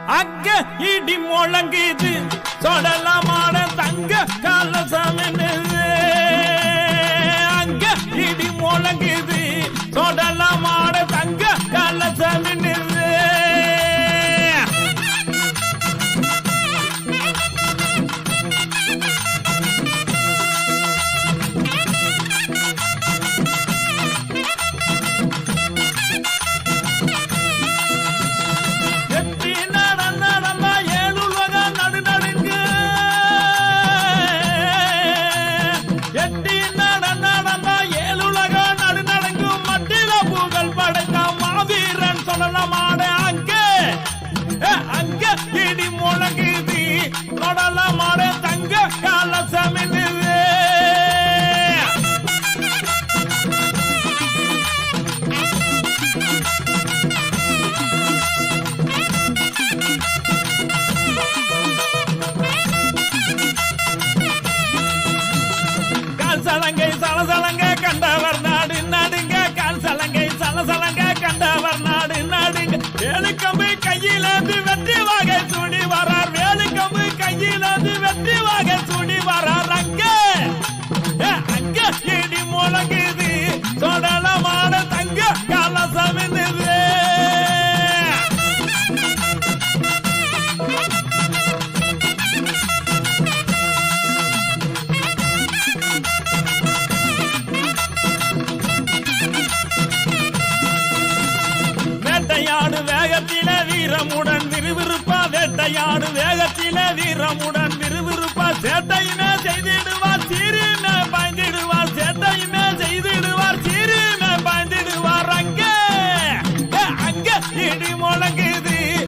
அங்க இடி முழங்குது சொடலமான தங்க கலசமின்னு அங்க இடி முழங்குது சொடலமான தங்க கலசமின்னு தங்க கலசமின்னு சலங்கை சலசலங்க கண்டவர் நாடு நடுங்க கால் சலங்கை சலசலங்க கண்டவர் நாடு நடுங்க வேலுக்கம்பு கையிலேந்து வெற்றி வாகை சூடி வரார் வேலுக்கம்பு கையிலேந்து வெற்றி வாகை சூடி வரார் அங்க இடி முழங்குது சொடலமான தங்க கலசமின்னு வேட்டையாடு வேகத்தில வீரமுடன் விறுவிறுப்பா வேட்டையாடு வேகத்தில வீரமுடன் விறுவிறுப்பா சேட்டையுமே செய்திடுவார் சீரியுமே பாய்ந்திடுவார் சேட்டையுமே செய்திடுவார் சீரியுமே பாய்ந்திடுவார் அங்க இடி முழங்கு